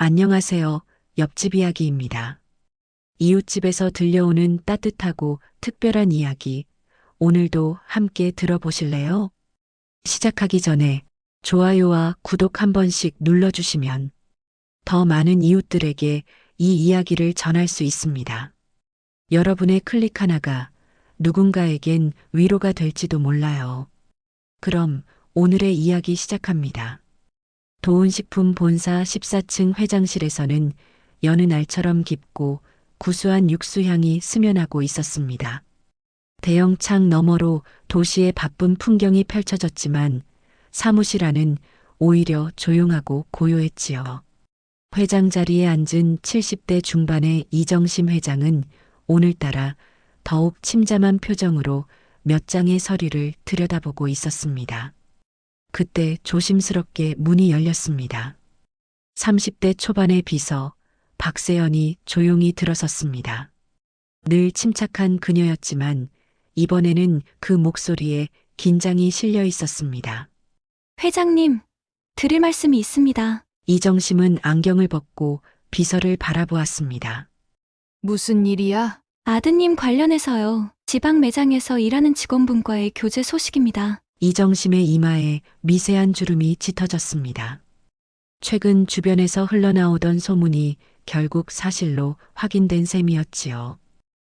안녕하세요. 옆집 이야기입니다. 이웃집에서 들려오는 따뜻하고 특별한 이야기, 오늘도 함께 들어보실래요? 시작하기 전에 좋아요와 구독 한 번씩 눌러주시면 더 많은 이웃들에게 이 이야기를 전할 수 있습니다. 여러분의 클릭 하나가 누군가에겐 위로가 될지도 몰라요. 그럼 오늘의 이야기 시작합니다. 도은식품 본사 14층 회장실에서는 여느 날처럼 깊고 구수한 육수향이 스며나고 있었습니다. 대형 창 너머로 도시의 바쁜 풍경이 펼쳐졌지만 사무실 안은 오히려 조용하고 고요했지요. 회장 자리에 앉은 70대 중반의 이정심 회장은 오늘따라 더욱 침잠한 표정으로 몇 장의 서류를 들여다보고 있었습니다. 그때 조심스럽게 문이 열렸습니다. 30대 초반의 비서 박세연이 조용히 들어섰습니다. 늘 침착한 그녀였지만 이번에는 그 목소리에 긴장이 실려 있었습니다. 회장님, 드릴 말씀이 있습니다. 이정심은 안경을 벗고 비서를 바라보았습니다. 무슨 일이야? 아드님 관련해서요. 지방 매장에서 일하는 직원분과의 교제 소식입니다. 이정심의 이마에 미세한 주름이 짙어졌습니다. 최근 주변에서 흘러나오던 소문이 결국 사실로 확인된 셈이었지요.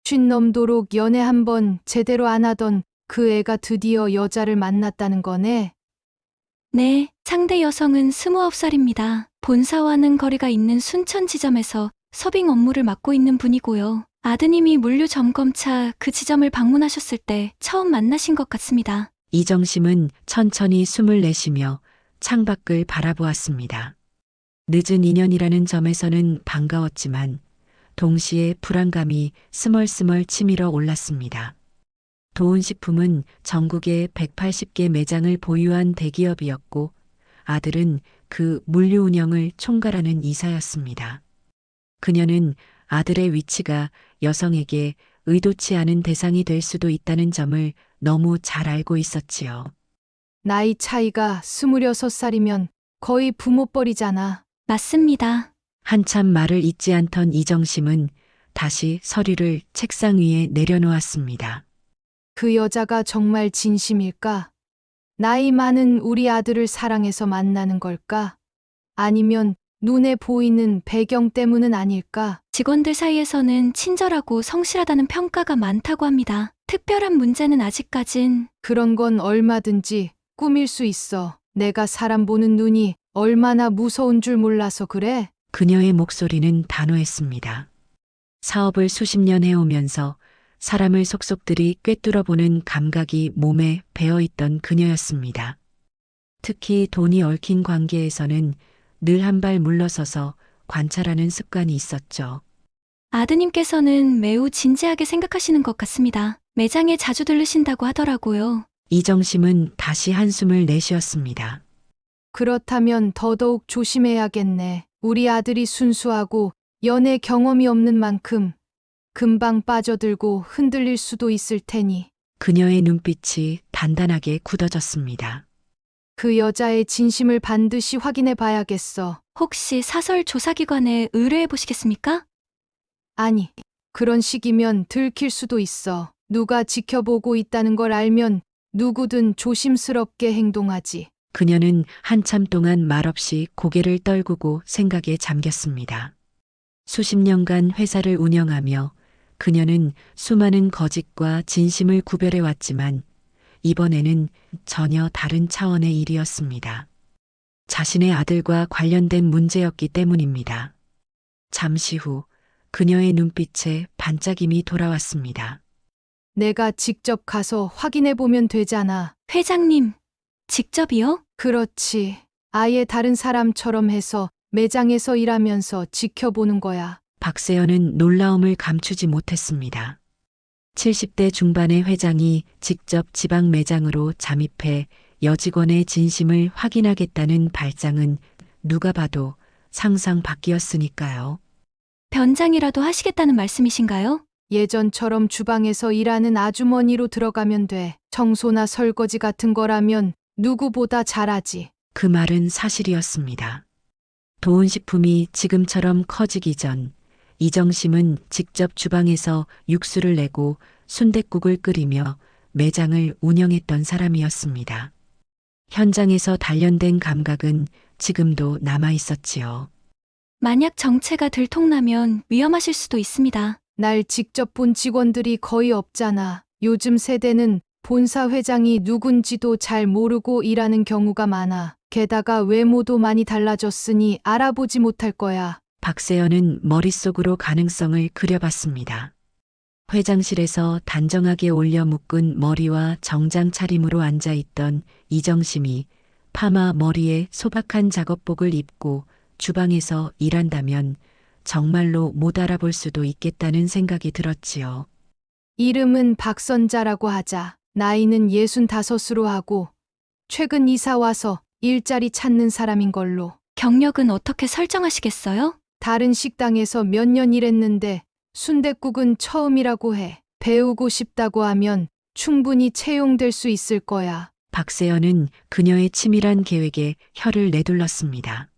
쉰넘도록 연애 한 번 제대로 안 하던 그 애가 드디어 여자를 만났다는 거네. 네, 상대 여성은 29살입니다. 본사와는 거리가 있는 순천 지점에서 서빙 업무를 맡고 있는 분이고요. 아드님이 물류 점검차 그 지점을 방문하셨을 때 처음 만나신 것 같습니다. 이정심은 천천히 숨을 내쉬며 창밖을 바라보았습니다. 늦은 인연이라는 점에서는 반가웠지만 동시에 불안감이 스멀스멀 치밀어 올랐습니다. 도은식품은 전국에 180개 매장을 보유한 대기업이었고 아들은 그 물류 운영을 총괄하는 이사였습니다. 그녀는 아들의 위치가 여성에게 의도치 않은 대상이 될 수도 있다는 점을 너무 잘 알고 있었지요. 나이 차이가 26살이면 거의 부모뻘이잖아. 맞습니다. 한참 말을 잇지 않던 이정심은 다시 서류를 책상 위에 내려놓았습니다. 그 여자가 정말 진심일까? 나이 많은 우리 아들을 사랑해서 만나는 걸까? 아니면 눈에 보이는 배경 때문은 아닐까? 직원들 사이에서는 친절하고 성실하다는 평가가 많다고 합니다. 특별한 문제는 아직까진. 그런 건 얼마든지 꾸밀 수 있어. 내가 사람 보는 눈이 얼마나 무서운 줄 몰라서 그래? 그녀의 목소리는 단호했습니다. 사업을 수십 년 해오면서 사람을 속속들이 꿰뚫어보는 감각이 몸에 배어있던 그녀였습니다. 특히 돈이 얽힌 관계에서는 늘 한 발 물러서서 관찰하는 습관이 있었죠. 아드님께서는 매우 진지하게 생각하시는 것 같습니다. 매장에 자주 들르신다고 하더라고요. 이정심은 다시 한숨을 내쉬었습니다. 그렇다면 더더욱 조심해야겠네. 우리 아들이 순수하고 연애 경험이 없는 만큼 금방 빠져들고 흔들릴 수도 있을 테니 그녀의 눈빛이 단단하게 굳어졌습니다. 그 여자의 진심을 반드시 확인해 봐야겠어. 혹시 사설 조사기관에 의뢰해 보시겠습니까? 아니, 그런 식이면 들킬 수도 있어. 누가 지켜보고 있다는 걸 알면 누구든 조심스럽게 행동하지. 그녀는 한참 동안 말없이 고개를 떨구고 생각에 잠겼습니다. 수십 년간 회사를 운영하며 그녀는 수많은 거짓과 진심을 구별해 왔지만 이번에는 전혀 다른 차원의 일이었습니다. 자신의 아들과 관련된 문제였기 때문입니다. 잠시 후 그녀의 눈빛에 반짝임이 돌아왔습니다. 내가 직접 가서 확인해 보면 되잖아. 회장님, 직접이요? 그렇지. 아예 다른 사람처럼 해서 매장에서 일하면서 지켜보는 거야. 박세연은 놀라움을 감추지 못했습니다. 70대 중반의 회장이 직접 지방 매장으로 잠입해 여직원의 진심을 확인하겠다는 발장은 누가 봐도 상상 밖이었으니까요. 변장이라도 하시겠다는 말씀이신가요? 예전처럼 주방에서 일하는 아주머니로 들어가면 돼. 청소나 설거지 같은 거라면 누구보다 잘하지. 그 말은 사실이었습니다. 도운 식품이 지금처럼 커지기 전 이정심은 직접 주방에서 육수를 내고 순댓국을 끓이며 매장을 운영했던 사람이었습니다. 현장에서 단련된 감각은 지금도 남아 있었지요. 만약 정체가 들통나면 위험하실 수도 있습니다. 날 직접 본 직원들이 거의 없잖아. 요즘 세대는 본사 회장이 누군지도 잘 모르고 일하는 경우가 많아. 게다가 외모도 많이 달라졌으니 알아보지 못할 거야. 박세연은 머릿속으로 가능성을 그려봤습니다. 회장실에서 단정하게 올려 묶은 머리와 정장 차림으로 앉아있던 이정심이 파마 머리에 소박한 작업복을 입고 주방에서 일한다면 정말로 못 알아볼 수도 있겠다는 생각이 들었지요. 이름은 박선자라고 하자. 나이는 65으로 하고 최근 이사 와서 일자리 찾는 사람인 걸로. 경력은 어떻게 설정하시겠어요? 다른 식당에서 몇 년 일했는데 순댓국은 처음이라고 해. 배우고 싶다고 하면 충분히 채용될 수 있을 거야. 박세연은 그녀의 치밀한 계획에 혀를 내둘렀습니다.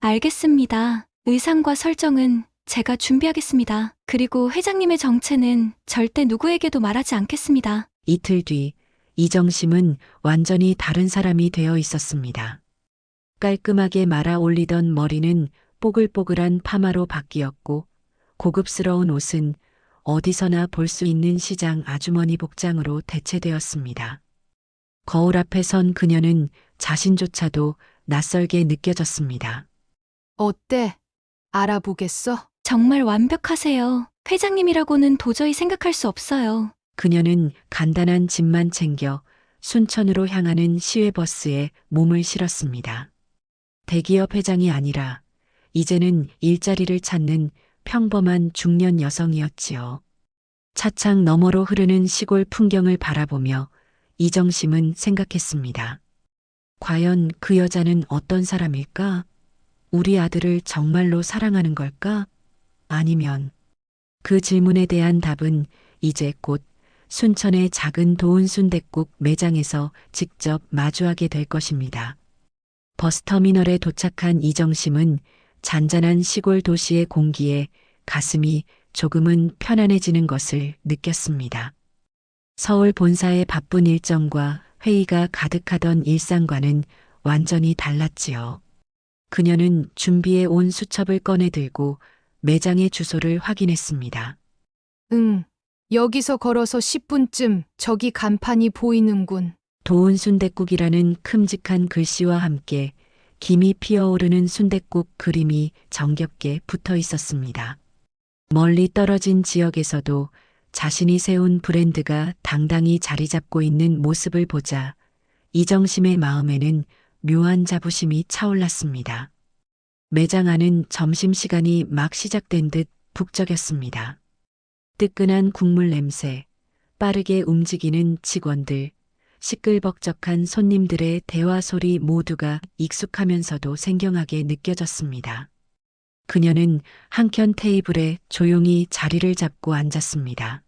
알겠습니다. 의상과 설정은 제가 준비하겠습니다. 그리고 회장님의 정체는 절대 누구에게도 말하지 않겠습니다. 이틀 뒤 이정심은 완전히 다른 사람이 되어 있었습니다. 깔끔하게 말아 올리던 머리는 뽀글뽀글한 파마로 바뀌었고 고급스러운 옷은 어디서나 볼 수 있는 시장 아주머니 복장으로 대체되었습니다. 거울 앞에 선 그녀는 자신조차도 낯설게 느껴졌습니다. 어때? 알아보겠어? 정말 완벽하세요. 회장님이라고는 도저히 생각할 수 없어요. 그녀는 간단한 짐만 챙겨 순천으로 향하는 시외버스에 몸을 실었습니다. 대기업 회장이 아니라 이제는 일자리를 찾는 평범한 중년 여성이었지요. 차창 너머로 흐르는 시골 풍경을 바라보며 이정심은 생각했습니다. 과연 그 여자는 어떤 사람일까? 우리 아들을 정말로 사랑하는 걸까? 아니면 그 질문에 대한 답은 이제 곧 순천의 작은 도운 순댓국 매장에서 직접 마주하게 될 것입니다. 버스터미널에 도착한 이정심은 잔잔한 시골 도시의 공기에 가슴이 조금은 편안해지는 것을 느꼈습니다. 서울 본사의 바쁜 일정과 회의가 가득하던 일상과는 완전히 달랐지요. 그녀는 준비해 온 수첩을 꺼내 들고 매장의 주소를 확인했습니다. 응. 여기서 걸어서 10분쯤 저기 간판이 보이는군. 도운 순댓국이라는 큼직한 글씨와 함께 김이 피어오르는 순댓국 그림이 정겹게 붙어 있었습니다. 멀리 떨어진 지역에서도 자신이 세운 브랜드가 당당히 자리 잡고 있는 모습을 보자 이정심의 마음에는 묘한 자부심이 차올랐습니다. 매장 안은 점심시간이 막 시작된 듯 북적였습니다. 뜨끈한 국물 냄새, 빠르게 움직이는 직원들, 시끌벅적한 손님들의 대화 소리 모두가 익숙하면서도 생경하게 느껴졌습니다. 그녀는 한켠 테이블에 조용히 자리를 잡고 앉았습니다.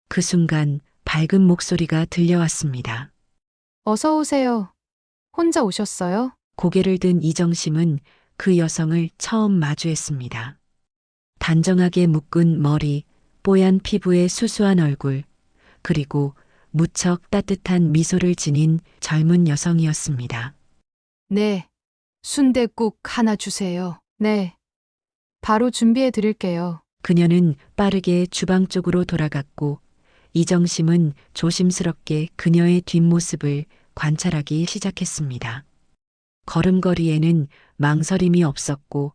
그 순간 밝은 목소리가 들려왔습니다. 어서 오세요. 혼자 오셨어요? 고개를 든 이정심은 그 여성을 처음 마주했습니다. 단정하게 묶은 머리, 뽀얀 피부의 수수한 얼굴, 그리고 무척 따뜻한 미소를 지닌 젊은 여성이었습니다. 네. 순댓국 하나 주세요. 네. 바로 준비해 드릴게요. 그녀는 빠르게 주방 쪽으로 돌아갔고 이정심은 조심스럽게 그녀의 뒷모습을 관찰하기 시작했습니다. 걸음걸이에는 망설임이 없었고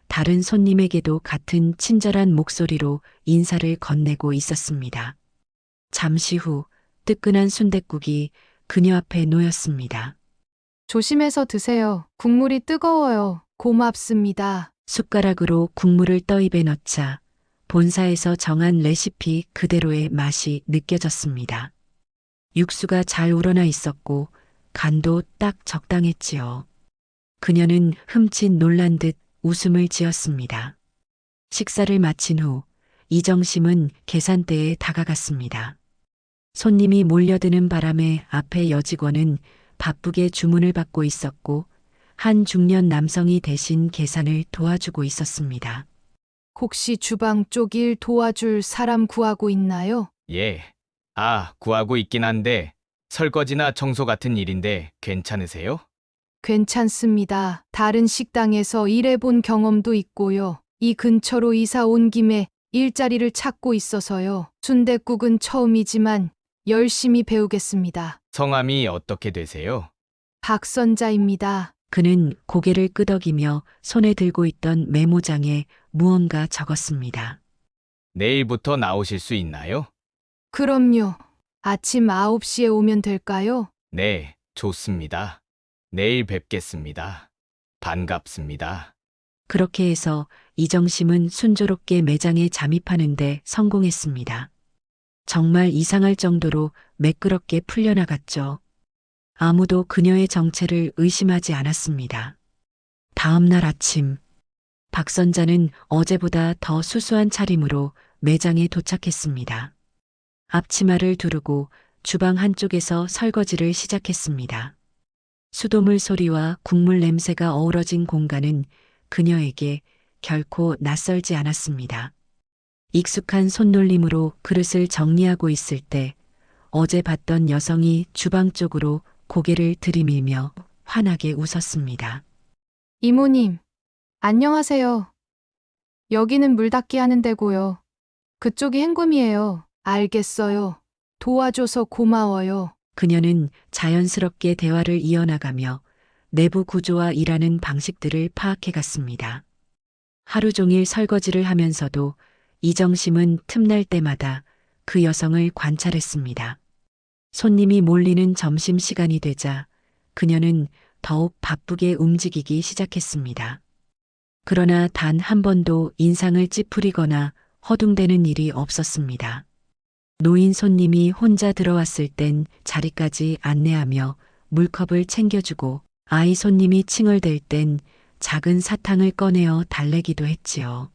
다른 손님에게도 같은 친절한 목소리로 인사를 건네고 있었습니다. 잠시 후 뜨끈한 순댓국이 그녀 앞에 놓였습니다. 조심해서 드세요. 국물이 뜨거워요. 고맙습니다. 숟가락으로 국물을 떠입에 넣자 본사에서 정한 레시피 그대로의 맛이 느껴졌습니다. 육수가 잘 우러나 있었고 간도 딱 적당했지요. 그녀는 흠칫 놀란 듯 웃음을 지었습니다. 식사를 마친 후 이정심은 계산대에 다가갔습니다. 손님이 몰려드는 바람에 앞에 여직원은 바쁘게 주문을 받고 있었고 한 중년 남성이 대신 계산을 도와주고 있었습니다. 혹시 주방 쪽 일 도와줄 사람 구하고 있나요? 예. 구하고 있긴 한데 설거지나 청소 같은 일인데 괜찮으세요? 괜찮습니다. 다른 식당에서 일해본 경험도 있고요. 이 근처로 이사 온 김에 일자리를 찾고 있어서요. 순댓국은 처음이지만 열심히 배우겠습니다. 성함이 어떻게 되세요? 박선자입니다. 그는 고개를 끄덕이며 손에 들고 있던 메모장에 무언가 적었습니다. 내일부터 나오실 수 있나요? 그럼요. 아침 9시에 오면 될까요? 네, 좋습니다. 내일 뵙겠습니다. 반갑습니다. 그렇게 해서 이정심은 순조롭게 매장에 잠입하는데 성공했습니다. 정말 이상할 정도로 매끄럽게 풀려나갔죠. 아무도 그녀의 정체를 의심하지 않았습니다. 다음 날 아침, 박선자는 어제보다 더 수수한 차림으로 매장에 도착했습니다. 앞치마를 두르고 주방 한쪽에서 설거지를 시작했습니다. 수돗물 소리와 국물 냄새가 어우러진 공간은 그녀에게 결코 낯설지 않았습니다. 익숙한 손놀림으로 그릇을 정리하고 있을 때 어제 봤던 여성이 주방 쪽으로 고개를 들이밀며 환하게 웃었습니다. 이모님, 안녕하세요. 여기는 물 닦기 하는 데고요. 그쪽이 행금이에요. 알겠어요. 도와줘서 고마워요. 그녀는 자연스럽게 대화를 이어나가며 내부 구조와 일하는 방식들을 파악해 갔습니다. 하루 종일 설거지를 하면서도 이정심은 틈날 때마다 그 여성을 관찰했습니다. 손님이 몰리는 점심시간이 되자 그녀는 더욱 바쁘게 움직이기 시작했습니다. 그러나 단 한 번도 인상을 찌푸리거나 허둥대는 일이 없었습니다. 노인 손님이 혼자 들어왔을 땐 자리까지 안내하며 물컵을 챙겨주고 아이 손님이 칭얼댈 땐 작은 사탕을 꺼내어 달래기도 했지요.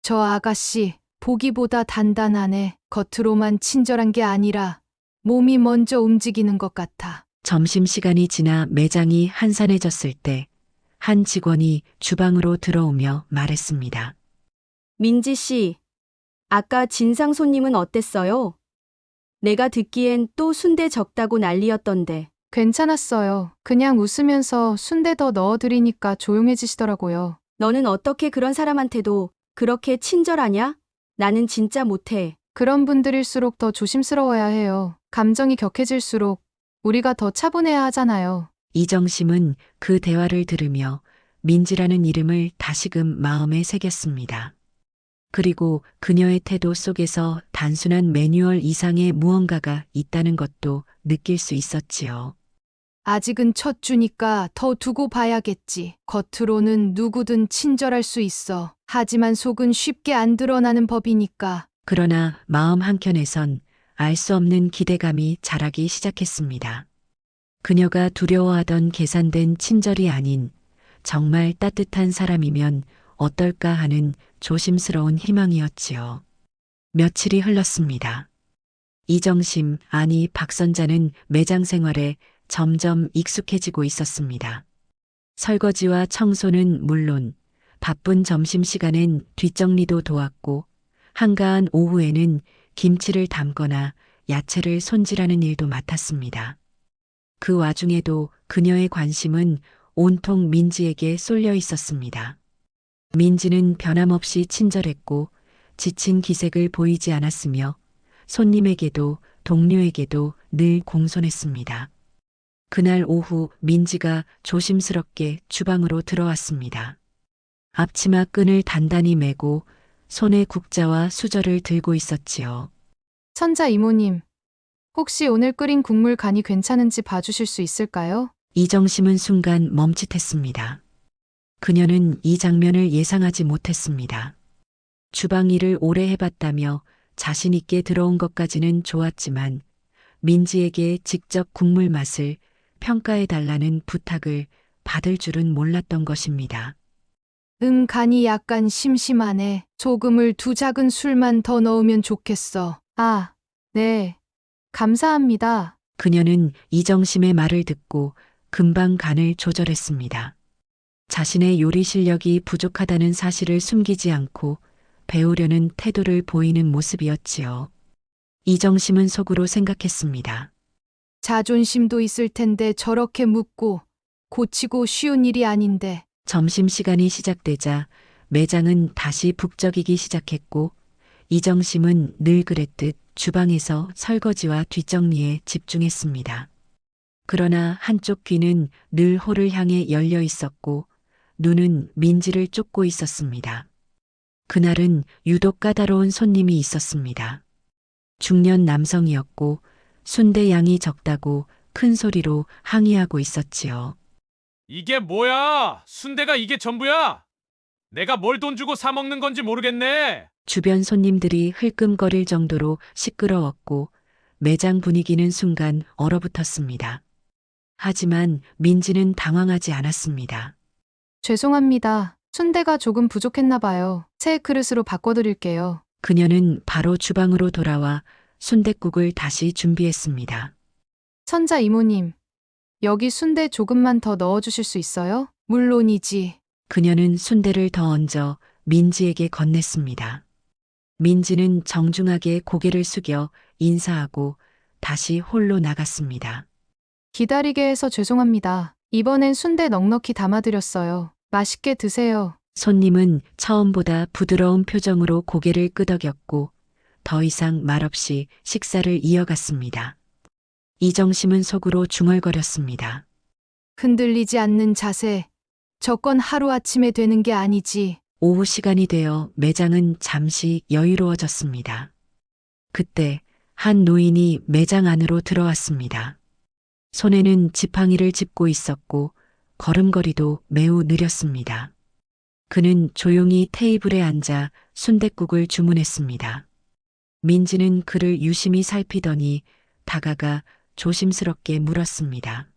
저 아가씨, 보기보다 단단하네. 겉으로만 친절한 게 아니라 몸이 먼저 움직이는 것 같아. 점심시간이 지나 매장이 한산해졌을 때 한 직원이 주방으로 들어오며 말했습니다. 민지 씨, 아까 진상 손님은 어땠어요? 내가 듣기엔 또 순대 적다고 난리였던데. 괜찮았어요. 그냥 웃으면서 순대 더 넣어드리니까 조용해지시더라고요. 너는 어떻게 그런 사람한테도 그렇게 친절하냐? 나는 진짜 못해. 그런 분들일수록 더 조심스러워야 해요. 감정이 격해질수록 우리가 더 차분해야 하잖아요. 이정심은 그 대화를 들으며 민지라는 이름을 다시금 마음에 새겼습니다. 그리고 그녀의 태도 속에서 단순한 매뉴얼 이상의 무언가가 있다는 것도 느낄 수 있었지요. 아직은 첫 주니까 더 두고 봐야겠지. 겉으로는 누구든 친절할 수 있어. 하지만 속은 쉽게 안 드러나는 법이니까. 그러나 마음 한켠에선 알 수 없는 기대감이 자라기 시작했습니다. 그녀가 두려워하던 계산된 친절이 아닌 정말 따뜻한 사람이면 어떨까 하는 조심스러운 희망이었지요. 며칠이 흘렀습니다. 이정심, 아니 박선자는 매장 생활에 점점 익숙해지고 있었습니다. 설거지와 청소는 물론 바쁜 점심시간엔 뒷정리도 도왔고 한가한 오후에는 김치를 담거나 야채를 손질하는 일도 맡았습니다. 그 와중에도 그녀의 관심은 온통 민지에게 쏠려 있었습니다. 민지는 변함없이 친절했고 지친 기색을 보이지 않았으며 손님에게도 동료에게도 늘 공손했습니다. 그날 오후 민지가 조심스럽게 주방으로 들어왔습니다. 앞치마 끈을 단단히 매고 손에 국자와 수저를 들고 있었지요. 선자 이모님, 혹시 오늘 끓인 국물 간이 괜찮은지 봐주실 수 있을까요? 이정심은 순간 멈칫했습니다. 그녀는 이 장면을 예상하지 못했습니다. 주방 일을 오래 해봤다며 자신 있게 들어온 것까지는 좋았지만 민지에게 직접 국물 맛을 평가해달라는 부탁을 받을 줄은 몰랐던 것입니다. 간이 약간 심심하네. 소금을 2작은 술만 더 넣으면 좋겠어. 아, 네. 감사합니다. 그녀는 이정심의 말을 듣고 금방 간을 조절했습니다. 자신의 요리 실력이 부족하다는 사실을 숨기지 않고 배우려는 태도를 보이는 모습이었지요. 이정심은 속으로 생각했습니다. 자존심도 있을 텐데 저렇게 묻고 고치고 쉬운 일이 아닌데. 점심시간이 시작되자 매장은 다시 북적이기 시작했고 이정심은 늘 그랬듯 주방에서 설거지와 뒷정리에 집중했습니다. 그러나 한쪽 귀는 늘 홀을 향해 열려 있었고 눈은 민지를 쫓고 있었습니다. 그날은 유독 까다로운 손님이 있었습니다. 중년 남성이었고 순대 양이 적다고 큰 소리로 항의하고 있었지요. 이게 뭐야? 순대가 이게 전부야? 내가 뭘 돈 주고 사 먹는 건지 모르겠네. 주변 손님들이 흘끔거릴 정도로 시끄러웠고 매장 분위기는 순간 얼어붙었습니다. 하지만 민지는 당황하지 않았습니다. 죄송합니다. 순대가 조금 부족했나 봐요. 새 그릇으로 바꿔드릴게요. 그녀는 바로 주방으로 돌아와 순댓국을 다시 준비했습니다. 선자 이모님, 여기 순대 조금만 더 넣어주실 수 있어요? 물론이지. 그녀는 순대를 더 얹어 민지에게 건넸습니다. 민지는 정중하게 고개를 숙여 인사하고 다시 홀로 나갔습니다. 기다리게 해서 죄송합니다. 이번엔 순대 넉넉히 담아드렸어요. 맛있게 드세요. 손님은 처음보다 부드러운 표정으로 고개를 끄덕였고 더 이상 말없이 식사를 이어갔습니다. 이정심은 속으로 중얼거렸습니다. 흔들리지 않는 자세. 저건 하루아침에 되는 게 아니지. 오후 시간이 되어 매장은 잠시 여유로워졌습니다. 그때 한 노인이 매장 안으로 들어왔습니다. 손에는 지팡이를 짚고 있었고 걸음걸이도 매우 느렸습니다. 그는 조용히 테이블에 앉아 순댓국을 주문했습니다. 민지는 그를 유심히 살피더니 다가가 조심스럽게 물었습니다.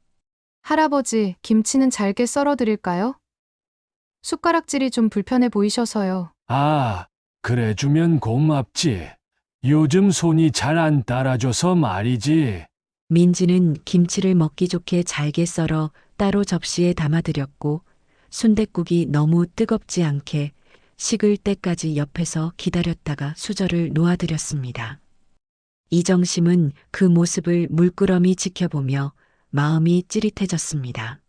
할아버지, 김치는 잘게 썰어드릴까요? 숟가락질이 좀 불편해 보이셔서요. 아, 그래 주면 고맙지. 요즘 손이 잘 안 따라줘서 말이지. 민지는 김치를 먹기 좋게 잘게 썰어 따로 접시에 담아드렸고 순댓국이 너무 뜨겁지 않게 식을 때까지 옆에서 기다렸다가 수저를 놓아드렸습니다. 이정심은 그 모습을 물끄러미 지켜보며 마음이 찌릿해졌습니다.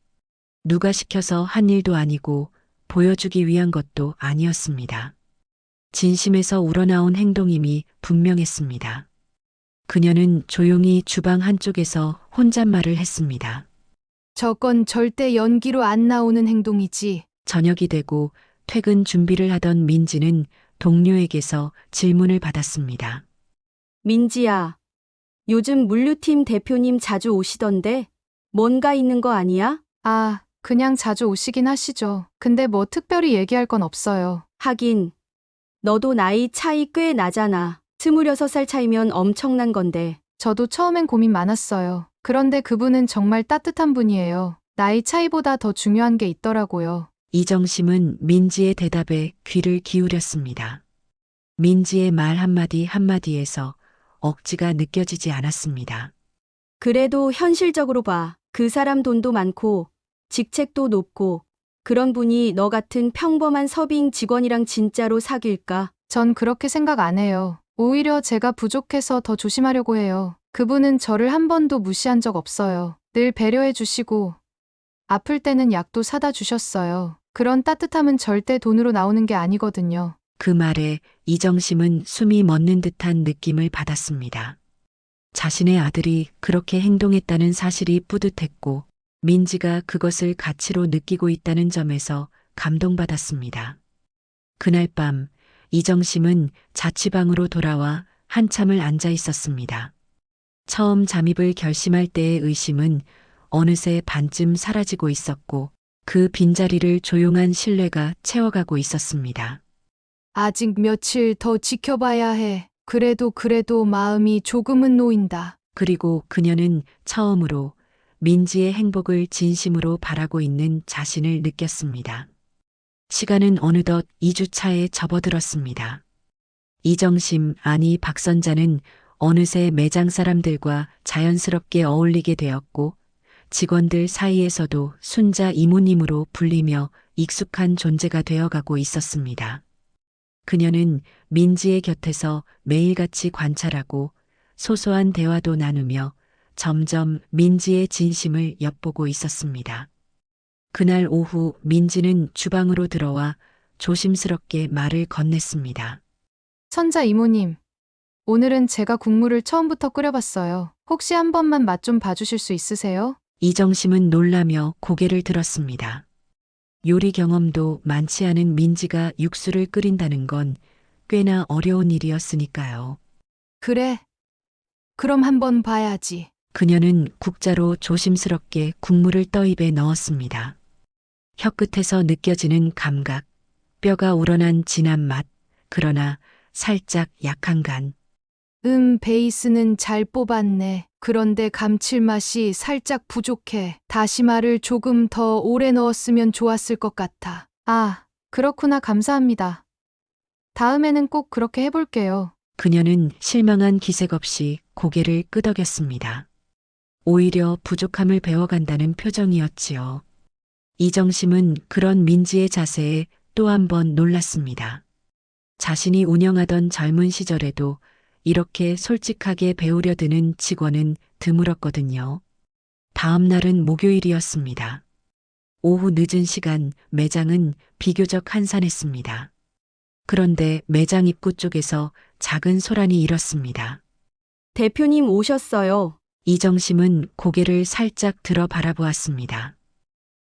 누가 시켜서 한 일도 아니고 보여주기 위한 것도 아니었습니다. 진심에서 우러나온 행동임이 분명했습니다. 그녀는 조용히 주방 한쪽에서 혼잣말을 했습니다. 저건 절대 연기로 안 나오는 행동이지. 저녁이 되고 퇴근 준비를 하던 민지는 동료에게서 질문을 받았습니다. 민지야, 요즘 물류팀 대표님 자주 오시던데 뭔가 있는 거 아니야? 아, 그냥 자주 오시긴 하시죠. 근데 뭐 특별히 얘기할 건 없어요. 하긴 너도 나이 차이 꽤 나잖아. 26살 차이면 엄청난 건데. 저도 처음엔 고민 많았어요. 그런데 그분은 정말 따뜻한 분이에요. 나이 차이보다 더 중요한 게 있더라고요. 이정심은 민지의 대답에 귀를 기울였습니다. 민지의 말 한마디 한마디에서 억지가 느껴지지 않았습니다. 그래도 현실적으로 봐. 그 사람 돈도 많고 직책도 높고 그런 분이 너 같은 평범한 서빙 직원이랑 진짜로 사귈까? 전 그렇게 생각 안 해요. 오히려 제가 부족해서 더 조심하려고 해요. 그분은 저를 한 번도 무시한 적 없어요. 늘 배려해 주시고 아플 때는 약도 사다 주셨어요. 그런 따뜻함은 절대 돈으로 나오는 게 아니거든요. 그 말에 이정심은 숨이 멎는 듯한 느낌을 받았습니다. 자신의 아들이 그렇게 행동했다는 사실이 뿌듯했고 민지가 그것을 가치로 느끼고 있다는 점에서 감동받았습니다. 그날 밤 이정심은 자취방으로 돌아와 한참을 앉아 있었습니다. 처음 잠입을 결심할 때의 의심은 어느새 반쯤 사라지고 있었고 그 빈자리를 조용한 신뢰가 채워가고 있었습니다. 아직 며칠 더 지켜봐야 해. 그래도 마음이 조금은 놓인다. 그리고 그녀는 처음으로 민지의 행복을 진심으로 바라고 있는 자신을 느꼈습니다. 시간은 어느덧 2주차에 접어들었습니다. 이정심 아니 박선자는 어느새 매장 사람들과 자연스럽게 어울리게 되었고 직원들 사이에서도 순자 이모님으로 불리며 익숙한 존재가 되어가고 있었습니다. 그녀는 민지의 곁에서 매일같이 관찰하고 소소한 대화도 나누며 점점 민지의 진심을 엿보고 있었습니다. 그날 오후 민지는 주방으로 들어와 조심스럽게 말을 건넸습니다. 천자 이모님, 오늘은 제가 국물을 처음부터 끓여봤어요. 혹시 한 번만 맛 좀 봐주실 수 있으세요? 이정심은 놀라며 고개를 들었습니다. 요리 경험도 많지 않은 민지가 육수를 끓인다는 건 꽤나 어려운 일이었으니까요. 그래. 그럼 한번 봐야지. 그녀는 국자로 조심스럽게 국물을 떠입에 넣었습니다. 혀끝에서 느껴지는 감각, 뼈가 우러난 진한 맛, 그러나 살짝 약한 간. 베이스는 잘 뽑았네. 그런데 감칠맛이 살짝 부족해. 다시마를 조금 더 오래 넣었으면 좋았을 것 같아. 아, 그렇구나. 감사합니다. 다음에는 꼭 그렇게 해볼게요. 그녀는 실망한 기색 없이 고개를 끄덕였습니다. 오히려 부족함을 배워간다는 표정이었지요. 이정심은 그런 민지의 자세에 또 한 번 놀랐습니다. 자신이 운영하던 젊은 시절에도 이렇게 솔직하게 배우려 드는 직원은 드물었거든요. 다음 날은 목요일이었습니다. 오후 늦은 시간 매장은 비교적 한산했습니다. 그런데 매장 입구 쪽에서 작은 소란이 일었습니다. 대표님 오셨어요. 이정심은 고개를 살짝 들어 바라보았습니다.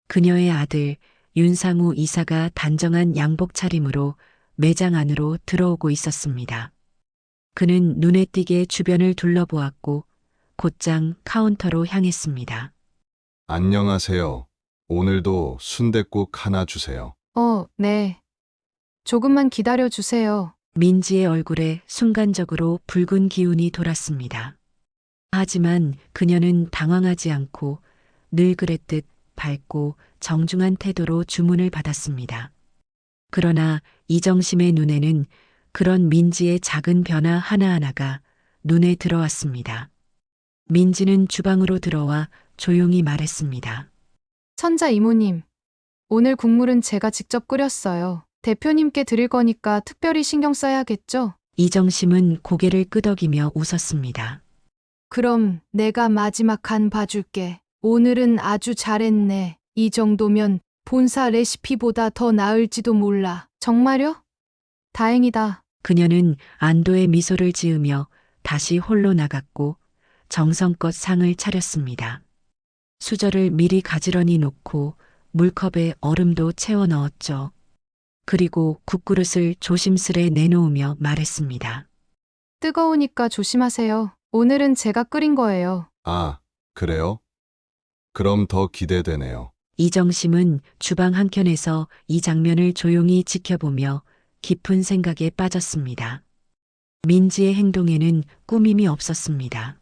그녀의 아들 윤상우 이사가 단정한 양복 차림으로 매장 안으로 들어오고 있었습니다. 그는 눈에 띄게 주변을 둘러보았고 곧장 카운터로 향했습니다. 안녕하세요. 오늘도 순댓국 하나 주세요. 네. 조금만 기다려 주세요. 민지의 얼굴에 순간적으로 붉은 기운이 돌았습니다. 하지만 그녀는 당황하지 않고 늘 그랬듯 밝고 정중한 태도로 주문을 받았습니다. 그러나 이정심의 눈에는 그런 민지의 작은 변화 하나하나가 눈에 들어왔습니다. 민지는 주방으로 들어와 조용히 말했습니다. 천자 이모님, 오늘 국물은 제가 직접 끓였어요. 대표님께 드릴 거니까 특별히 신경 써야겠죠? 이정심은 고개를 끄덕이며 웃었습니다. 그럼 내가 마지막 간 봐줄게. 오늘은 아주 잘했네. 이 정도면 본사 레시피보다 더 나을지도 몰라. 정말요? 다행이다. 그녀는 안도의 미소를 지으며 다시 홀로 나갔고 정성껏 상을 차렸습니다. 수저를 미리 가지런히 놓고 물컵에 얼음도 채워 넣었죠. 그리고 국그릇을 조심스레 내놓으며 말했습니다. 뜨거우니까 조심하세요. 오늘은 제가 끓인 거예요. 아, 그래요? 그럼 더 기대되네요. 이정심은 주방 한켠에서 이 장면을 조용히 지켜보며 깊은 생각에 빠졌습니다. 민지의 행동에는 꾸밈이 없었습니다.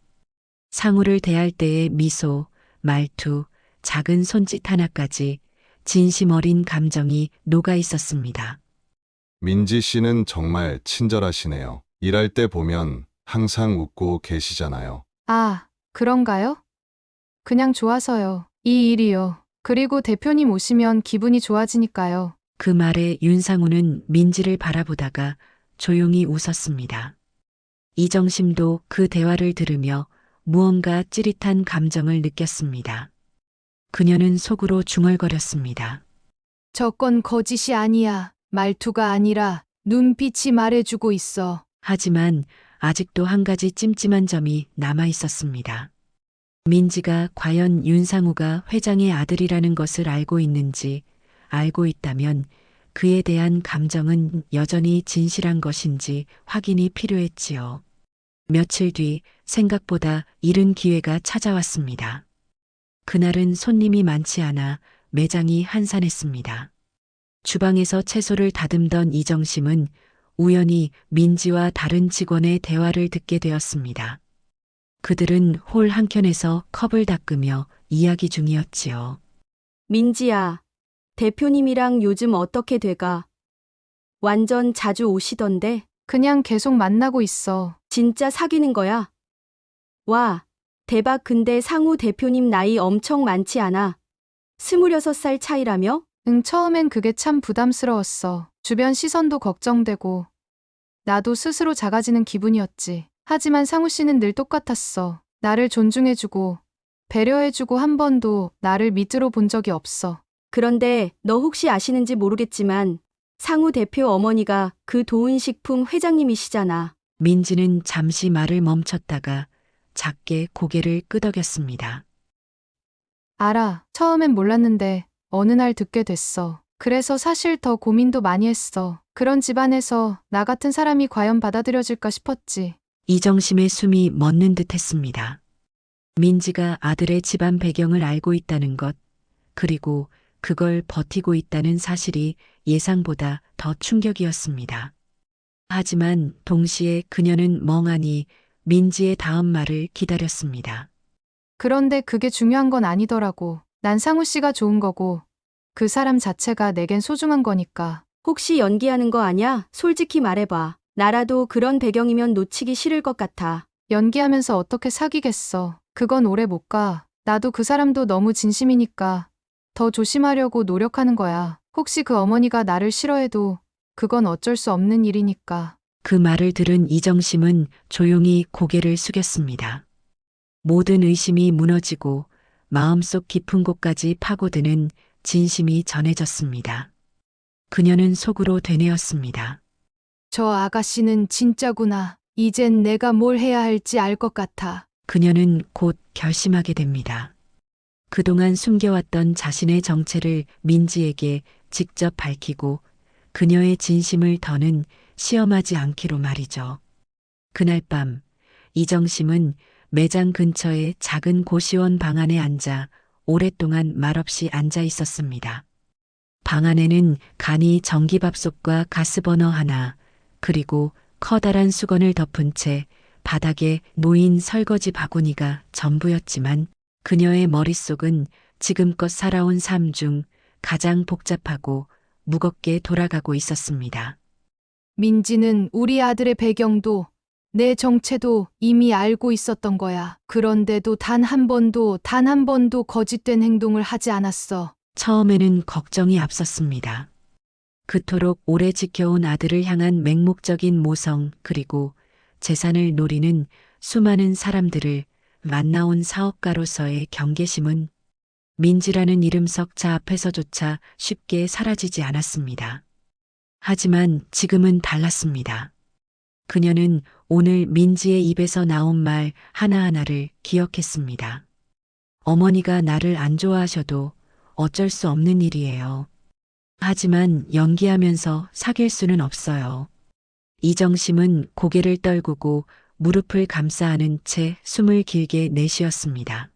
상우를 대할 때의 미소, 말투, 작은 손짓 하나까지 진심 어린 감정이 녹아 있었습니다. 민지 씨는 정말 친절하시네요. 일할 때 보면 항상 웃고 계시잖아요. 아, 그런가요? 그냥 좋아서요. 이 일이요. 그리고 대표님 오시면 기분이 좋아지니까요. 그 말에 윤상우는 민지를 바라보다가 조용히 웃었습니다. 이정심도 그 대화를 들으며 무언가 찌릿한 감정을 느꼈습니다. 그녀는 속으로 중얼거렸습니다. 저건 거짓이 아니야. 말투가 아니라 눈빛이 말해주고 있어. 하지만 아직도 한 가지 찜찜한 점이 남아 있었습니다. 민지가 과연 윤상우가 회장의 아들이라는 것을 알고 있는지, 알고 있다면 그에 대한 감정은 여전히 진실한 것인지 확인이 필요했지요. 며칠 뒤 생각보다 이른 기회가 찾아왔습니다. 그날은 손님이 많지 않아 매장이 한산했습니다. 주방에서 채소를 다듬던 이정심은 우연히 민지와 다른 직원의 대화를 듣게 되었습니다. 그들은 홀 한켠에서 컵을 닦으며 이야기 중이었지요. 민지야, 대표님이랑 요즘 어떻게 돼가? 완전 자주 오시던데? 그냥 계속 만나고 있어. 진짜 사귀는 거야? 와, 대박, 근데 상우 대표님 나이 엄청 많지 않아? 26살 차이라며? 응, 처음엔 그게 참 부담스러웠어. 주변 시선도 걱정되고, 나도 스스로 작아지는 기분이었지. 하지만 상우 씨는 늘 똑같았어. 나를 존중해주고, 배려해주고 한 번도 나를 밑으로 본 적이 없어. 그런데 너 혹시 아시는지 모르겠지만 상우 대표 어머니가 그 도은식품 회장님이시잖아. 민지는 잠시 말을 멈췄다가 작게 고개를 끄덕였습니다. 알아. 처음엔 몰랐는데 어느 날 듣게 됐어. 그래서 사실 더 고민도 많이 했어. 그런 집안에서 나 같은 사람이 과연 받아들여질까 싶었지. 이정심의 숨이 멎는 듯 했습니다. 민지가 아들의 집안 배경을 알고 있다는 것, 그리고 그걸 버티고 있다는 사실이 예상보다 더 충격이었습니다. 하지만 동시에 그녀는 멍하니 민지의 다음 말을 기다렸습니다. 그런데 그게 중요한 건 아니더라고. 난 상우 씨가 좋은 거고, 그 사람 자체가 내겐 소중한 거니까. 혹시 연기하는 거 아냐? 솔직히 말해봐. 나라도 그런 배경이면 놓치기 싫을 것 같아. 연기하면서 어떻게 사귀겠어. 그건 오래 못 가. 나도 그 사람도 너무 진심이니까 더 조심하려고 노력하는 거야. 혹시 그 어머니가 나를 싫어해도 그건 어쩔 수 없는 일이니까. 그 말을 들은 이정심은 조용히 고개를 숙였습니다. 모든 의심이 무너지고 마음속 깊은 곳까지 파고드는 진심이 전해졌습니다. 그녀는 속으로 되뇌었습니다. 저 아가씨는 진짜구나. 이젠 내가 뭘 해야 할지 알 것 같아. 그녀는 곧 결심하게 됩니다. 그동안 숨겨왔던 자신의 정체를 민지에게 직접 밝히고 그녀의 진심을 더는 시험하지 않기로 말이죠. 그날 밤 이정심은 매장 근처의 작은 고시원 방 안에 앉아 오랫동안 말없이 앉아 있었습니다. 방 안에는 간이 전기밥솥과 가스버너 하나, 그리고 커다란 수건을 덮은 채 바닥에 놓인 설거지 바구니가 전부였지만 그녀의 머릿속은 지금껏 살아온 삶 중 가장 복잡하고 무겁게 돌아가고 있었습니다. 민지는 우리 아들의 배경도 내 정체도 이미 알고 있었던 거야. 그런데도 단 한 번도 거짓된 행동을 하지 않았어. 처음에는 걱정이 앞섰습니다. 그토록 오래 지켜온 아들을 향한 맹목적인 모성, 그리고 재산을 노리는 수많은 사람들을 만나온 사업가로서의 경계심은 민지라는 이름 석자 앞에서조차 쉽게 사라지지 않았습니다. 하지만 지금은 달랐습니다. 그녀는 오늘 민지의 입에서 나온 말 하나하나를 기억했습니다. 어머니가 나를 안 좋아하셔도 어쩔 수 없는 일이에요. 하지만 연기하면서 사귈 수는 없어요. 이정심은 고개를 떨구고 무릎을 감싸 안은 채 숨을 길게 내쉬었습니다.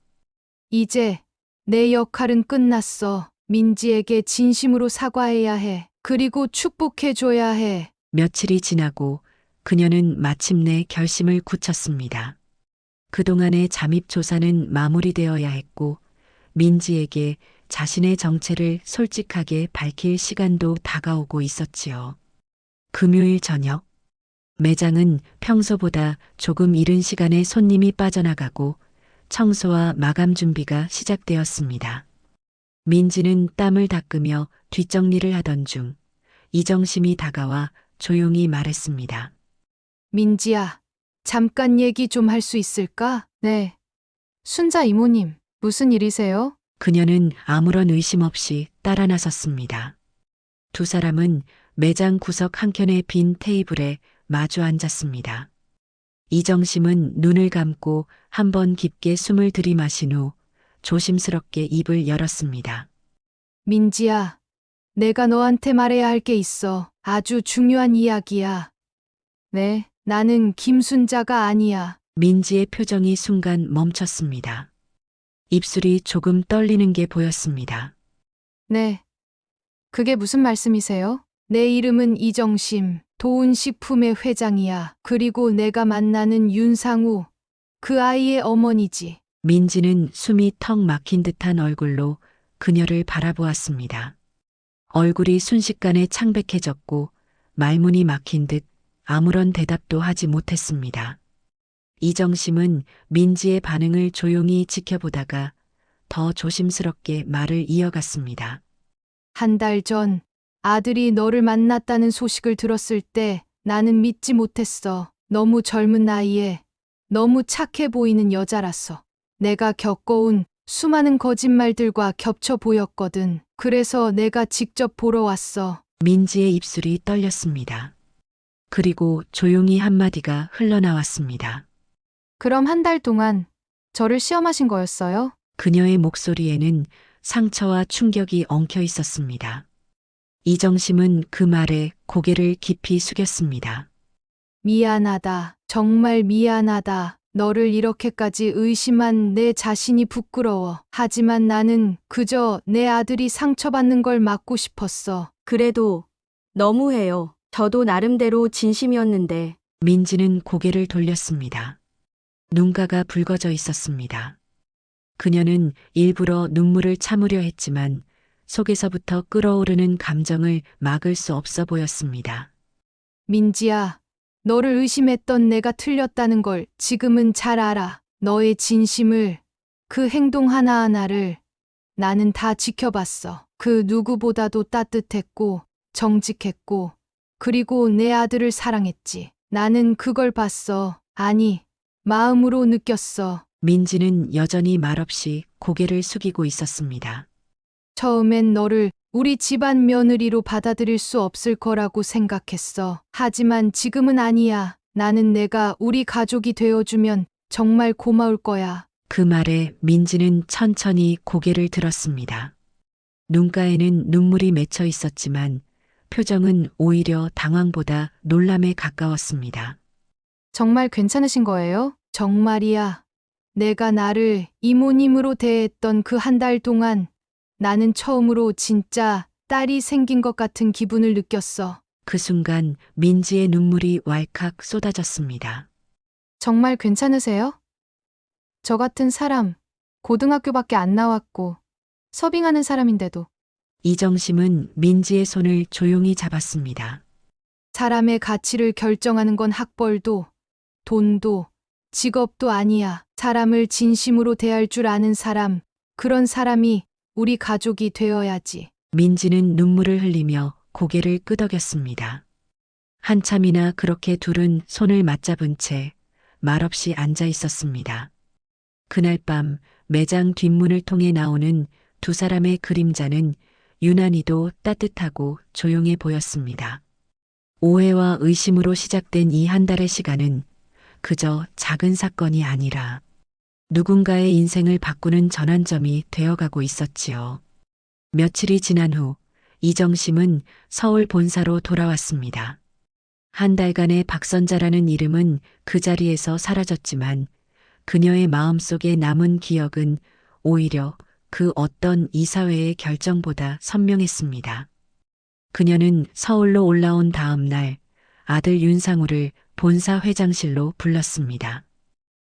이제 내 역할은 끝났어. 민지에게 진심으로 사과해야 해. 그리고 축복해줘야 해. 며칠이 지나고 그녀는 마침내 결심을 굳혔습니다. 그동안의 잠입 조사는 마무리되어야 했고 민지에게 자신의 정체를 솔직하게 밝힐 시간도 다가오고 있었지요. 금요일 저녁, 매장은 평소보다 조금 이른 시간에 손님이 빠져나가고 청소와 마감 준비가 시작되었습니다. 민지는 땀을 닦으며 뒷정리를 하던 중 이정심이 다가와 조용히 말했습니다. 민지야, 잠깐 얘기 좀 할 수 있을까? 네. 순자 이모님, 무슨 일이세요? 그녀는 아무런 의심 없이 따라 나섰습니다. 두 사람은 매장 구석 한켠의 빈 테이블에 마주 앉았습니다. 이정심은 눈을 감고 한 번 깊게 숨을 들이마신 후 조심스럽게 입을 열었습니다. 민지야, 내가 너한테 말해야 할 게 있어. 아주 중요한 이야기야. 네, 나는 김순자가 아니야. 민지의 표정이 순간 멈췄습니다. 입술이 조금 떨리는 게 보였습니다. 네. 그게 무슨 말씀이세요? 내 이름은 이정심, 도은식품의 회장이야. 그리고 내가 만나는 윤상우, 그 아이의 어머니지. 민지는 숨이 턱 막힌 듯한 얼굴로 그녀를 바라보았습니다. 얼굴이 순식간에 창백해졌고 말문이 막힌 듯 아무런 대답도 하지 못했습니다. 이정심은 민지의 반응을 조용히 지켜보다가 더 조심스럽게 말을 이어갔습니다. 한 달 전 아들이 너를 만났다는 소식을 들었을 때 나는 믿지 못했어. 너무 젊은 나이에 너무 착해 보이는 여자라서. 내가 겪어온 수많은 거짓말들과 겹쳐 보였거든. 그래서 내가 직접 보러 왔어. 민지의 입술이 떨렸습니다. 그리고 조용히 한마디가 흘러나왔습니다. 그럼 한 달 동안 저를 시험하신 거였어요? 그녀의 목소리에는 상처와 충격이 엉켜 있었습니다. 이정심은 그 말에 고개를 깊이 숙였습니다. 미안하다. 정말 미안하다. 너를 이렇게까지 의심한 내 자신이 부끄러워. 하지만 나는 그저 내 아들이 상처받는 걸 막고 싶었어. 그래도 너무해요. 저도 나름대로 진심이었는데. 민지는 고개를 돌렸습니다. 눈가가 붉어져 있었습니다. 그녀는 일부러 눈물을 참으려 했지만 속에서부터 끓어오르는 감정을 막을 수 없어 보였습니다. 민지야, 너를 의심했던 내가 틀렸다는 걸 지금은 잘 알아. 너의 진심을, 그 행동 하나하나를 나는 다 지켜봤어. 그 누구보다도 따뜻했고, 정직했고, 그리고 내 아들을 사랑했지. 나는 그걸 봤어. 아니, 마음으로 느꼈어. 민지는 여전히 말없이 고개를 숙이고 있었습니다. 처음엔 너를 우리 집안 며느리로 받아들일 수 없을 거라고 생각했어. 하지만 지금은 아니야. 나는 내가 우리 가족이 되어주면 정말 고마울 거야. 그 말에 민지는 천천히 고개를 들었습니다. 눈가에는 눈물이 맺혀 있었지만 표정은 오히려 당황보다 놀람에 가까웠습니다. 정말 괜찮으신 거예요? 정말이야. 내가 나를 이모님으로 대했던 그 한 달 동안 나는 처음으로 진짜 딸이 생긴 것 같은 기분을 느꼈어. 그 순간 민지의 눈물이 왈칵 쏟아졌습니다. 정말 괜찮으세요? 저 같은 사람, 고등학교밖에 안 나왔고, 서빙하는 사람인데도 이정심은 민지의 손을 조용히 잡았습니다. 사람의 가치를 결정하는 건 학벌도, 돈도, 직업도 아니야. 사람을 진심으로 대할 줄 아는 사람, 그런 사람이 우리 가족이 되어야지. 민지는 눈물을 흘리며 고개를 끄덕였습니다. 한참이나 그렇게 둘은 손을 맞잡은 채 말없이 앉아 있었습니다. 그날 밤 매장 뒷문을 통해 나오는 두 사람의 그림자는 유난히도 따뜻하고 조용해 보였습니다. 오해와 의심으로 시작된 이 한 달의 시간은 그저 작은 사건이 아니라 누군가의 인생을 바꾸는 전환점이 되어가고 있었지요. 며칠이 지난 후 이정심은 서울 본사로 돌아왔습니다. 한 달간의 박선자라는 이름은 그 자리에서 사라졌지만 그녀의 마음속에 남은 기억은 오히려 그 어떤 이사회의 결정보다 선명했습니다. 그녀는 서울로 올라온 다음 날 아들 윤상우를 본사 회장실로 불렀습니다.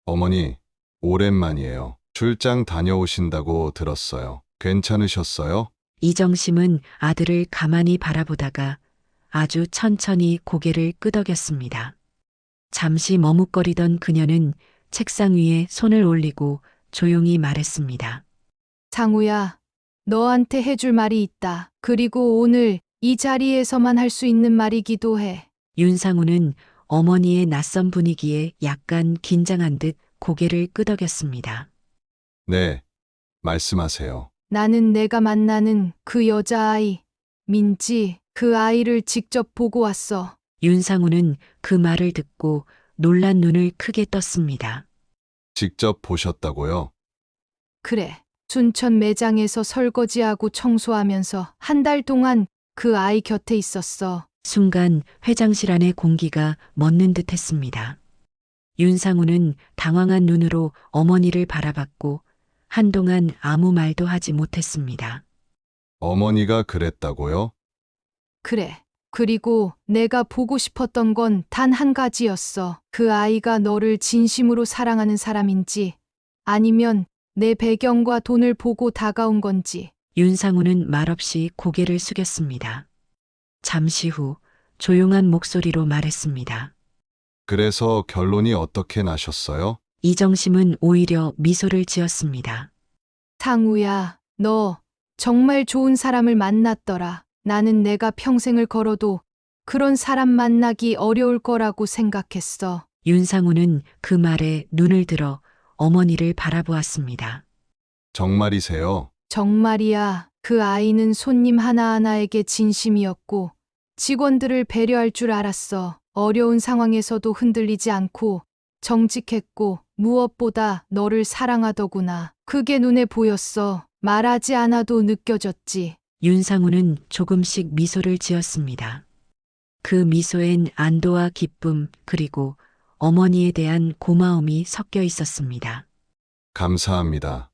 어머니, 오랜만이에요. 출장 다녀오신다고 들었어요. 괜찮으셨어요? 이정심은 아들을 가만히 바라보다가 아주 천천히 고개를 끄덕였습니다. 잠시 머뭇거리던 그녀는 책상 위에 손을 올리고 조용히 말했습니다. 상우야, 너한테 해줄 말이 있다. 그리고 오늘 이 자리에서만 할 수 있는 말이기도 해. 윤상우는 어머니의 낯선 분위기에 약간 긴장한 듯 고개를 끄덕였습니다. 네, 말씀하세요. 나는 내가 만나는 그 여자아이, 민지, 그 아이를 직접 보고 왔어. 윤상우는 그 말을 듣고 놀란 눈을 크게 떴습니다. 직접 보셨다고요? 그래. 순천 매장에서 설거지하고 청소하면서 한 달 동안 그 아이 곁에 있었어. 순간 회장실 안의 공기가 멎는 듯 했습니다. 윤상우는 당황한 눈으로 어머니를 바라봤고 한동안 아무 말도 하지 못했습니다. 어머니가 그랬다고요? 그래. 그리고 내가 보고 싶었던 건 단 한 가지였어. 그 아이가 너를 진심으로 사랑하는 사람인지 아니면 내 배경과 돈을 보고 다가온 건지. 윤상우는 말없이 고개를 숙였습니다. 잠시 후 조용한 목소리로 말했습니다. 그래서 결론이 어떻게 나셨어요? 이정심은 오히려 미소를 지었습니다. 상우야, 너 정말 좋은 사람을 만났더라. 나는 내가 평생을 걸어도 그런 사람 만나기 어려울 거라고 생각했어. 윤상우는 그 말에 눈을 들어 어머니를 바라보았습니다. 정말이세요? 정말이야. 그 아이는 손님 하나하나에게 진심이었고 직원들을 배려할 줄 알았어. 어려운 상황에서도 흔들리지 않고 정직했고 무엇보다 너를 사랑하더구나. 그게 눈에 보였어. 말하지 않아도 느껴졌지. 윤상우는 조금씩 미소를 지었습니다. 그 미소엔 안도와 기쁨 그리고 어머니에 대한 고마움이 섞여 있었습니다. 감사합니다.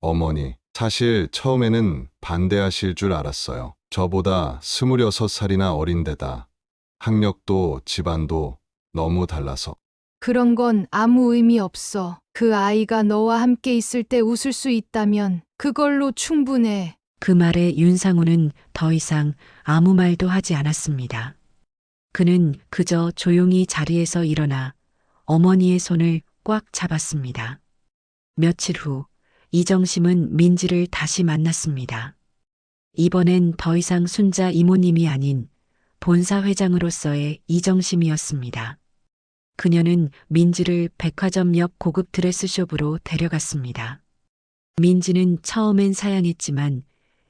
어머니, 사실 처음에는 반대하실 줄 알았어요. 저보다 26살이나 어린데다 학력도 집안도 너무 달라서. 그런 건 아무 의미 없어. 그 아이가 너와 함께 있을 때 웃을 수 있다면 그걸로 충분해. 그 말에 윤상우는 더 이상 아무 말도 하지 않았습니다. 그는 그저 조용히 자리에서 일어나 어머니의 손을 꽉 잡았습니다. 며칠 후 이정심은 민지를 다시 만났습니다. 이번엔 더 이상 순자 이모님이 아닌 본사 회장으로서의 이정심이었습니다. 그녀는 민지를 백화점 옆 고급 드레스숍으로 데려갔습니다. 민지는 처음엔 사양했지만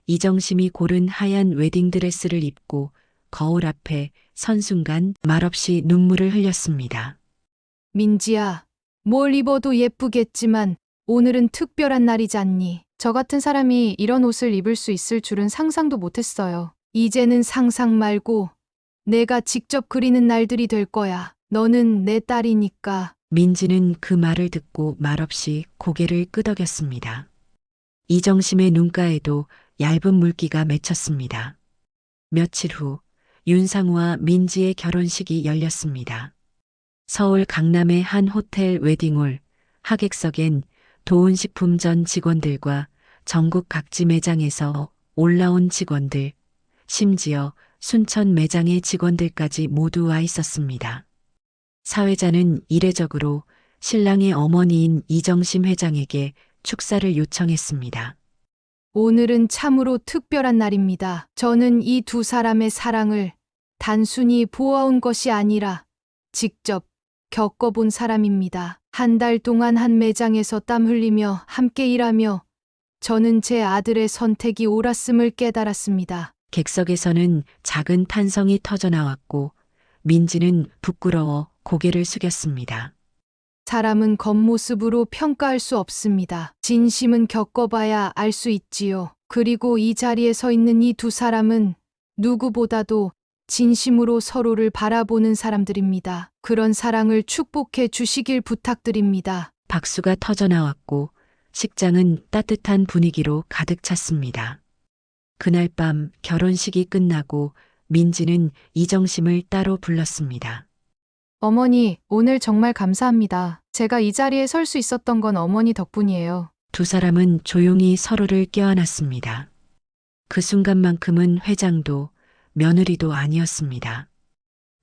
이정심이 고른 하얀 웨딩드레스를 입고 거울 앞에 선 순간 말없이 눈물을 흘렸습니다. 민지야, 뭘 입어도 예쁘겠지만 오늘은 특별한 날이잖니. 저 같은 사람이 이런 옷을 입을 수 있을 줄은 상상도 못했어요. 이제는 상상 말고 내가 직접 그리는 날들이 될 거야. 너는 내 딸이니까. 민지는 그 말을 듣고 말없이 고개를 끄덕였습니다. 이정심의 눈가에도 얇은 물기가 맺혔습니다. 며칠 후 윤상우와 민지의 결혼식이 열렸습니다. 서울 강남의 한 호텔 웨딩홀 하객석엔 도훈식품 전 직원들과 전국 각지 매장에서 올라온 직원들, 심지어 순천 매장의 직원들까지 모두 와 있었습니다. 사회자는 이례적으로 신랑의 어머니인 이정심 회장에게 축사를 요청했습니다. 오늘은 참으로 특별한 날입니다. 저는 이 두 사람의 사랑을 단순히 보아온 것이 아니라 직접 겪어본 사람입니다. 한 달 동안 한 매장에서 땀 흘리며 함께 일하며 저는 제 아들의 선택이 옳았음을 깨달았습니다. 객석에서는 작은 탄성이 터져나왔고 민지는 부끄러워 고개를 숙였습니다. 사람은 겉모습으로 평가할 수 없습니다. 진심은 겪어봐야 알 수 있지요. 그리고 이 자리에 서 있는 이 두 사람은 누구보다도 진심으로 서로를 바라보는 사람들입니다. 그런 사랑을 축복해 주시길 부탁드립니다. 박수가 터져나왔고 식장은 따뜻한 분위기로 가득 찼습니다. 그날 밤 결혼식이 끝나고 민지는 이정심을 따로 불렀습니다. 어머니, 오늘 정말 감사합니다. 제가 이 자리에 설 수 있었던 건 어머니 덕분이에요. 두 사람은 조용히 서로를 껴안았습니다. 그 순간만큼은 회장도 며느리도 아니었습니다.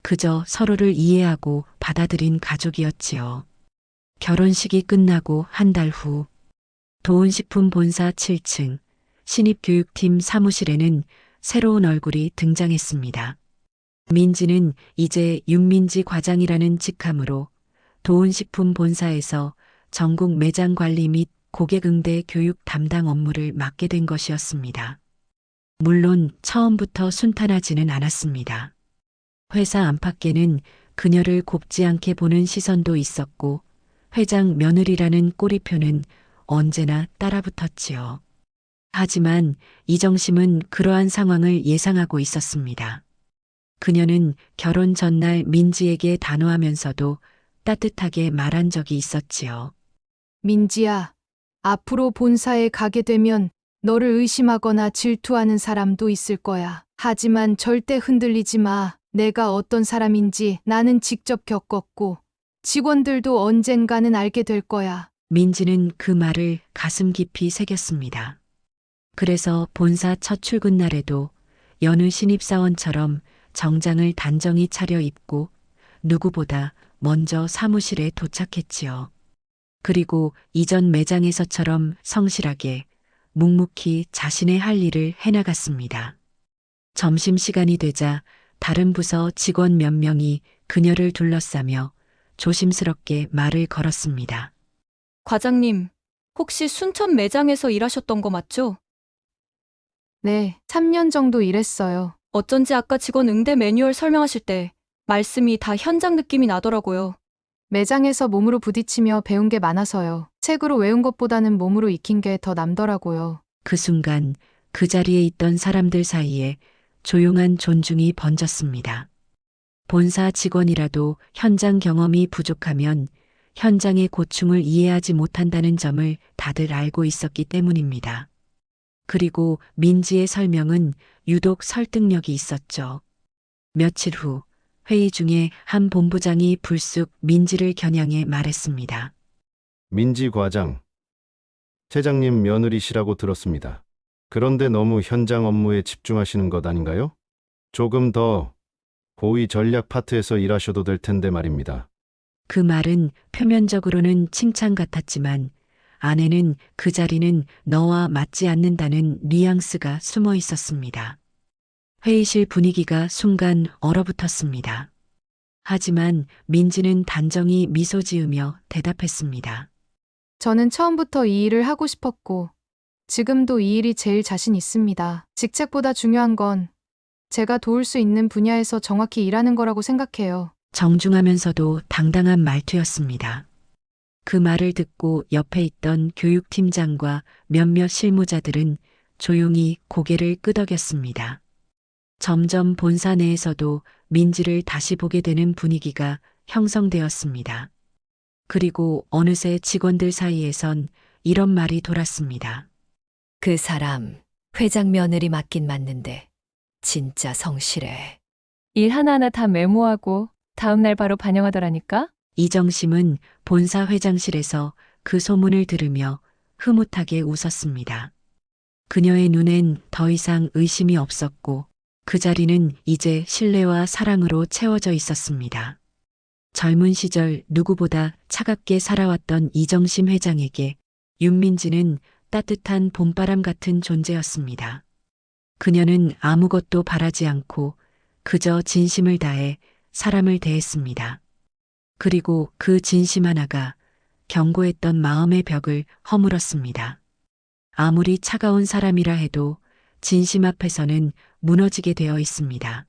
그저 서로를 이해하고 받아들인 가족이었지요. 결혼식이 끝나고 한 달 후 도훈식품 본사 7층 신입교육팀 사무실에는 새로운 얼굴이 등장했습니다. 민지는 이제 윤민지 과장이라는 직함으로 도훈식품 본사에서 전국 매장 관리 및 고객응대 교육 담당 업무를 맡게 된 것이었습니다. 물론 처음부터 순탄하지는 않았습니다. 회사 안팎에는 그녀를 곱지 않게 보는 시선도 있었고 회장 며느리라는 꼬리표는 언제나 따라붙었지요. 하지만 이정심은 그러한 상황을 예상하고 있었습니다. 그녀는 결혼 전날 민지에게 단호하면서도 따뜻하게 말한 적이 있었지요. 민지야, 앞으로 본사에 가게 되면 너를 의심하거나 질투하는 사람도 있을 거야. 하지만 절대 흔들리지 마. 내가 어떤 사람인지 나는 직접 겪었고 직원들도 언젠가는 알게 될 거야. 민지는 그 말을 가슴 깊이 새겼습니다. 그래서 본사 첫 출근 날에도 여느 신입사원처럼 정장을 단정히 차려 입고 누구보다 먼저 사무실에 도착했지요. 그리고 이전 매장에서처럼 성실하게 묵묵히 자신의 할 일을 해나갔습니다. 점심시간이 되자 다른 부서 직원 몇 명이 그녀를 둘러싸며 조심스럽게 말을 걸었습니다. 과장님, 혹시 순천 매장에서 일하셨던 거 맞죠? 네, 3년 정도 일했어요. 어쩐지 아까 직원 응대 매뉴얼 설명하실 때 말씀이 다 현장 느낌이 나더라고요. 매장에서 몸으로 부딪히며 배운 게 많아서요. 책으로 외운 것보다는 몸으로 익힌 게 더 남더라고요. 그 순간 그 자리에 있던 사람들 사이에 조용한 존중이 번졌습니다. 본사 직원이라도 현장 경험이 부족하면 현장의 고충을 이해하지 못한다는 점을 다들 알고 있었기 때문입니다. 그리고 민지의 설명은 유독 설득력이 있었죠. 며칠 후 회의 중에 한 본부장이 불쑥 민지를 겨냥해 말했습니다. 민지 과장, 차장님 며느리시라고 들었습니다. 그런데 너무 현장 업무에 집중하시는 것 아닌가요? 조금 더 고위 전략 파트에서 일하셔도 될 텐데 말입니다. 그 말은 표면적으로는 칭찬 같았지만 안에는 그 자리는 너와 맞지 않는다는 뉘앙스가 숨어 있었습니다. 회의실 분위기가 순간 얼어붙었습니다. 하지만 민지는 단정히 미소 지으며 대답했습니다. 저는 처음부터 이 일을 하고 싶었고, 지금도 이 일이 제일 자신 있습니다. 직책보다 중요한 건 제가 도울 수 있는 분야에서 정확히 일하는 거라고 생각해요. 정중하면서도 당당한 말투였습니다. 그 말을 듣고 옆에 있던 교육팀장과 몇몇 실무자들은 조용히 고개를 끄덕였습니다. 점점 본사 내에서도 민지를 다시 보게 되는 분위기가 형성되었습니다. 그리고 어느새 직원들 사이에선 이런 말이 돌았습니다. 그 사람 회장 며느리 맞긴 맞는데 진짜 성실해. 일 하나하나 다 메모하고 다음날 바로 반영하더라니까? 이정심은 본사 회장실에서 그 소문을 들으며 흐뭇하게 웃었습니다. 그녀의 눈엔 더 이상 의심이 없었고 그 자리는 이제 신뢰와 사랑으로 채워져 있었습니다. 젊은 시절 누구보다 차갑게 살아왔던 이정심 회장에게 윤민지는 따뜻한 봄바람 같은 존재였습니다. 그녀는 아무것도 바라지 않고 그저 진심을 다해 사람을 대했습니다. 그리고 그 진심 하나가 견고했던 마음의 벽을 허물었습니다. 아무리 차가운 사람이라 해도 진심 앞에서는 무너지게 되어 있습니다.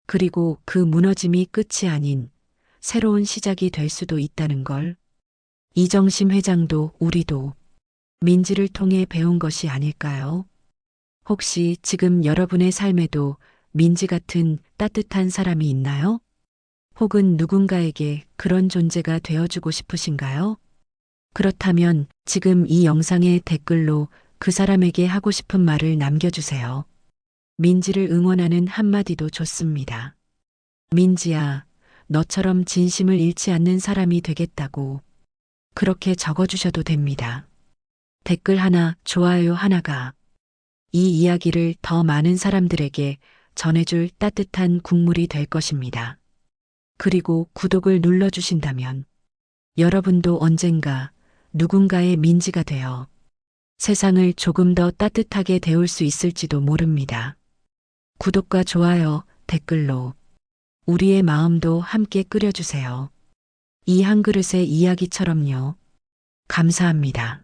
그리고 그 무너짐이 끝이 아닌 새로운 시작이 될 수도 있다는 걸 이정심 회장도 우리도 민지를 통해 배운 것이 아닐까요? 혹시 지금 여러분의 삶에도 민지 같은 따뜻한 사람이 있나요? 혹은 누군가에게 그런 존재가 되어주고 싶으신가요? 그렇다면 지금 이 영상의 댓글로 그 사람에게 하고 싶은 말을 남겨주세요. 민지를 응원하는 한마디도 좋습니다. 민지야, 너처럼 진심을 잃지 않는 사람이 되겠다고 그렇게 적어주셔도 됩니다. 댓글 하나, 좋아요 하나가 이 이야기를 더 많은 사람들에게 전해줄 따뜻한 국물이 될 것입니다. 그리고 구독을 눌러주신다면 여러분도 언젠가 누군가의 민지가 되어 세상을 조금 더 따뜻하게 데울 수 있을지도 모릅니다. 구독과 좋아요, 댓글로 우리의 마음도 함께 끓여주세요. 이 한 그릇의 이야기처럼요. 감사합니다.